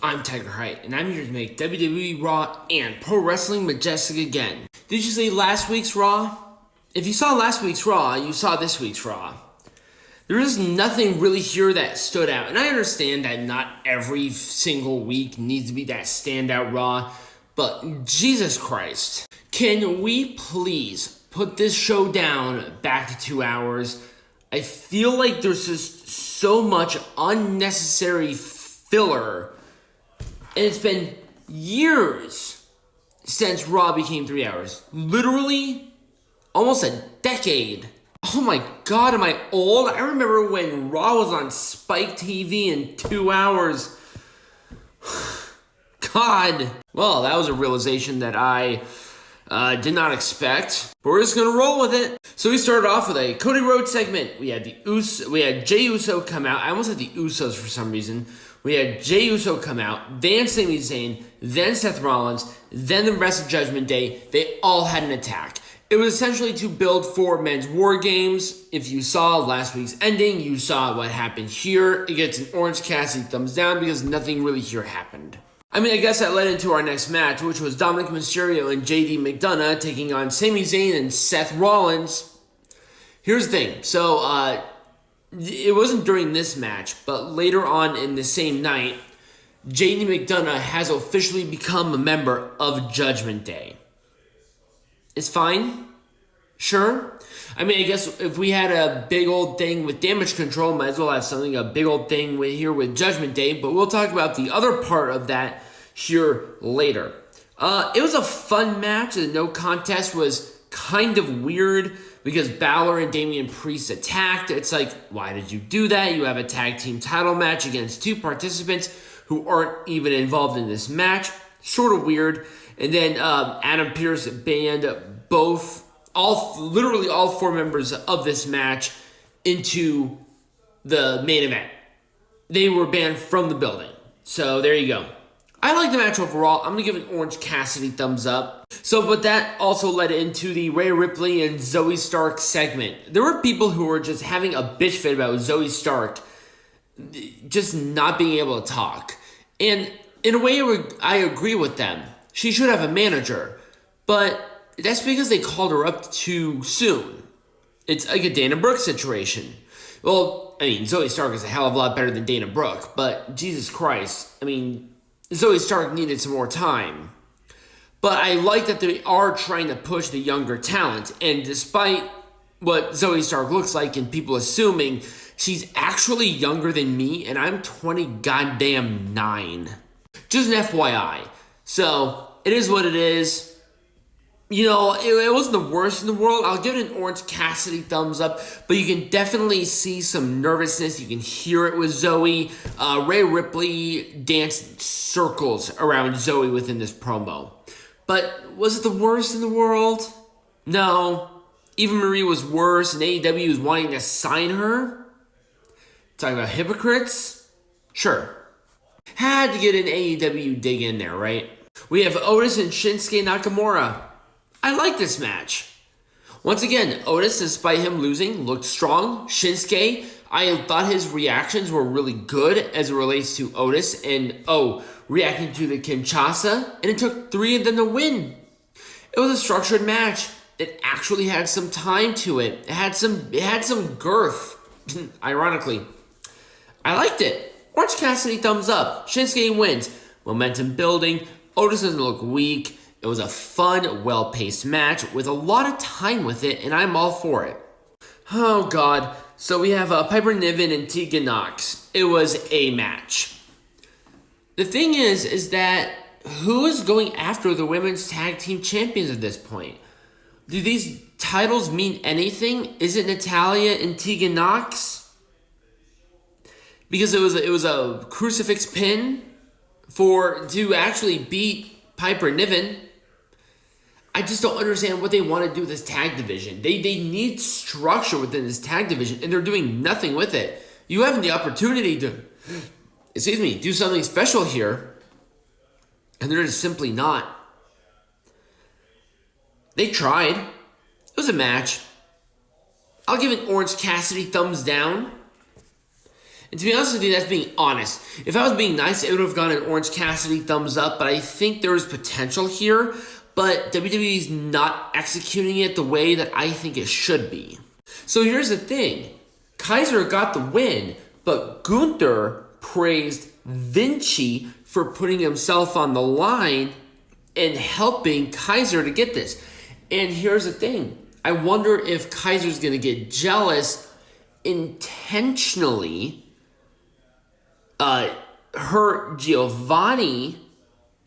I'm Tiger Height, and I'm here to make WWE Raw and Pro Wrestling Majestic again. Did you see last week's Raw? If you saw last week's Raw, you saw this week's Raw. There is nothing really here that stood out, and I understand that not every single week needs to be that standout Raw, but Jesus Christ. Can we please put this show down back to 2 hours? I feel like there's just so much unnecessary filler. And it's been years since Raw became 3 hours. Literally, almost a decade. Oh my god, am I old? I remember when Raw was on Spike TV in 2 hours. God. Well, that was a realization that I did not expect. But we're just going to roll with it. So we started off with a Cody Rhodes segment. We had Jey Uso come out. I almost had the Usos for some reason. We had Jey Uso come out, then Sami Zayn, then Seth Rollins, then the rest of Judgment Day. They all had an attack. It was essentially to build for men's war games. If you saw last week's ending, you saw what happened here. It gets an Orange Cassidy thumbs down because nothing really here happened. I mean, I guess that led into our next match, which was Dominik Mysterio and JD McDonagh taking on Sami Zayn and Seth Rollins. Here's the thing. So, it wasn't during this match, but later on in the same night, JD McDonagh has officially become a member of Judgment Day. It's fine. Sure. I mean, I guess if we had a big old thing with Damage Control, might as well have something, a big old thing here with Judgment Day, but we'll talk about the other part of that here later. It was a fun match. The no contest was kind of weird because Balor and Damian Priest attacked. It's like, why did you do that? You have a tag team title match against two participants who aren't even involved in this match. Sort of weird. And then Adam Pearce banned literally all four members of this match into the main event. They were banned from the building. So there you go. I like the match overall. I'm going to give an Orange Cassidy thumbs up. But that also led into the Rhea Ripley and Zoey Stark segment. There were people who were just having a bitch fit about Zoey Stark just not being able to talk. And in a way, I agree with them. She should have a manager. But that's because they called her up too soon. It's like a Dana Brooke situation. Well, I mean, Zoey Stark is a hell of a lot better than Dana Brooke. But Jesus Christ, I mean, Zoey Stark needed some more time. But I like that they are trying to push the younger talent. And despite what Zoey Stark looks like and people assuming, she's actually younger than me and I'm 20 goddamn 9. Just an FYI. So, it is what it is. You know, it wasn't the worst in the world. I'll give it an Orange Cassidy thumbs up. But you can definitely see some nervousness. You can hear it with Zoey. Rhea Ripley danced circles around Zoey within this promo. But was it the worst in the world? No. Eva Marie was worse, and AEW was wanting to sign her. Talking about hypocrites? Sure. Had to get an AEW dig in there, right? We have Otis and Shinsuke Nakamura. I like this match. Once again, Otis, despite him losing, looked strong. Shinsuke, I thought his reactions were really good as it relates to Otis and, reacting to the Kinshasa, and it took 3 of them to win. It was a structured match. It actually had some time to it. It had some girth, ironically. I liked it. Orange Cassidy thumbs up. Shinsuke wins. Momentum building. Otis doesn't look weak. It was a fun, well-paced match with a lot of time with it, and I'm all for it. Oh, God. So we have Piper Niven and Tegan Knox. It was a match. The thing is that who is going after the women's tag team champions at this point? Do these titles mean anything? Is it Natalya and Tegan Knox? Because it was a crucifix pin to actually beat Piper Niven. I just don't understand what they want to do with this tag division. They need structure within this tag division, and they're doing nothing with it. You have the opportunity to, do something special here, and they're just simply not. They tried. It was a match. I'll give it Orange Cassidy thumbs down. And to be honest with you, that's being honest. If I was being nice, it would have gone an Orange Cassidy thumbs up, but I think there is potential here, but WWE's not executing it the way that I think it should be. So here's the thing. Kaiser got the win, but Gunther praised Vinci for putting himself on the line and helping Kaiser to get this. And here's the thing. I wonder if Kaiser's going to get jealous intentionally, hurt Giovanni,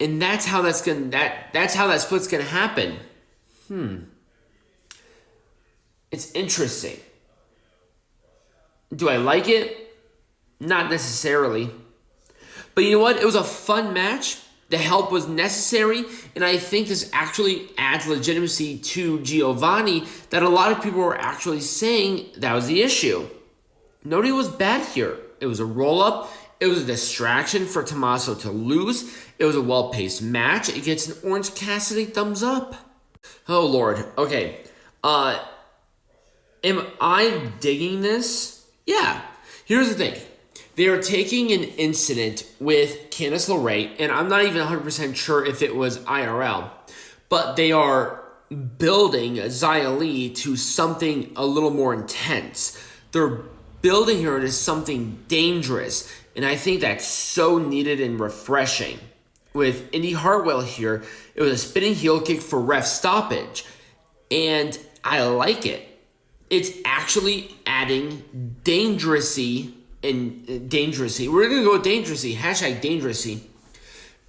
and that's how that split's going to happen. It's interesting. Do I like it? Not necessarily. But you know what? It was a fun match. The help was necessary, and I think this actually adds legitimacy to Giovanni that a lot of people were actually saying that was the issue. Nobody was bad here. It was a roll-up. It was a distraction for Tommaso to lose. It was a well-paced match. It gets an Orange Cassidy thumbs up. Oh, Lord. Okay. Am I digging this? Yeah. Here's the thing. They are taking an incident with Candice LeRae, and I'm not even 100% sure if it was IRL, but they are building Xia Li to something a little more intense. They're building her to something dangerous, and I think that's so needed and refreshing. With Indi Hartwell here, it was a spinning heel kick for ref stoppage, and I like it. It's actually adding dangerousy. We're going to go with dangerousy. Hashtag dangerousy.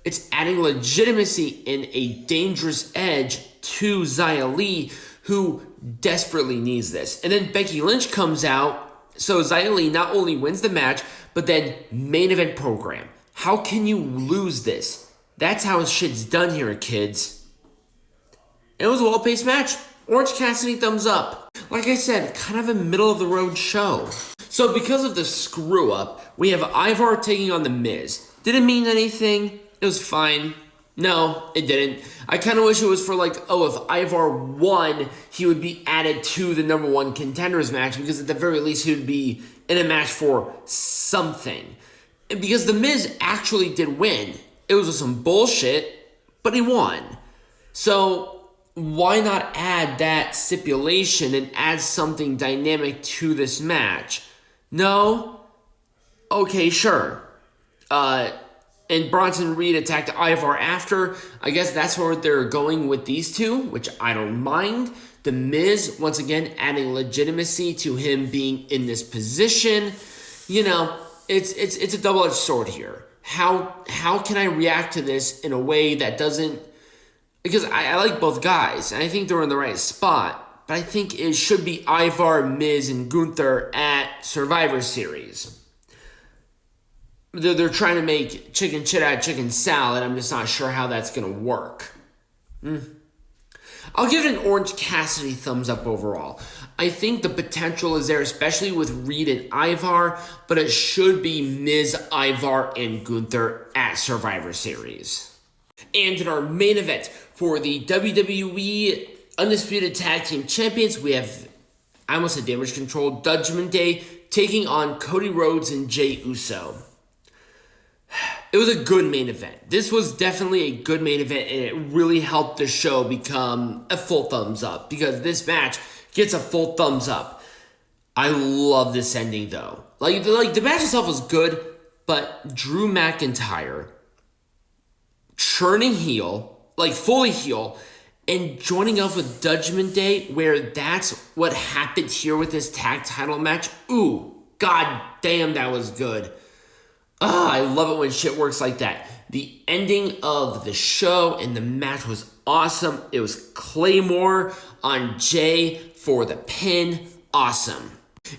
It's adding legitimacy and a dangerous edge to Xia Li, who desperately needs this. And then Becky Lynch comes out, so Xia Li not only wins the match, but then main event program. How can you lose this? That's how shit's done here, kids. It was a well-paced match. Orange Cassidy thumbs up. Like I said, kind of a middle-of-the-road show. So because of the screw-up, we have Ivar taking on The Miz. Did it mean anything? It was fine. No, it didn't. I kind of wish it was for if Ivar won, he would be added to the number one contenders match, because at the very least he would be in a match for something. And because The Miz actually did win. It was some bullshit, but he won. So why not add that stipulation and add something dynamic to this match? No? Okay, sure. And Bronson Reed attacked Ivar after. I guess that's where they're going with these two, which I don't mind. The Miz, once again, adding legitimacy to him being in this position. You know, it's a double-edged sword here. How can I react to this in a way that doesn't... Because I like both guys, and I think they're in the right spot. But I think it should be Ivar, Miz, and Gunther at Survivor Series. They're trying to make chicken shit out of chicken salad. I'm just not sure how that's going to work. I'll give it an Orange Cassidy thumbs up overall. I think the potential is there, especially with Reed and Ivar, but it should be Miz, Ivar, and Gunther at Survivor Series. And in our main event for the WWE Undisputed Tag Team Champions, we have, I almost said Damage Control, Judgement Day taking on Cody Rhodes and Jey Uso. It was a good main event. This was definitely a good main event, and it really helped the show become a full thumbs up, because this match gets a full thumbs up. I love this ending, though. Like the match itself was good, but Drew McIntyre turning heel, fully heel, and joining up with Judgment Day, where that's what happened here with this tag title match. Ooh, god damn, that was good. I love it when shit works like that. The ending of the show and the match was awesome. It was Claymore on Jey for the pin. Awesome.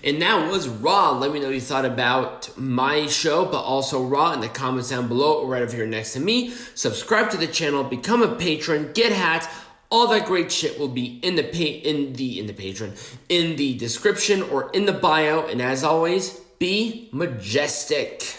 And that was Raw. Let me know what you thought about my show, but also Raw in the comments down below or right over here next to me. Subscribe to the channel, become a patron, get hats. All that great shit will be in the description or in the bio. And as always, be majestic.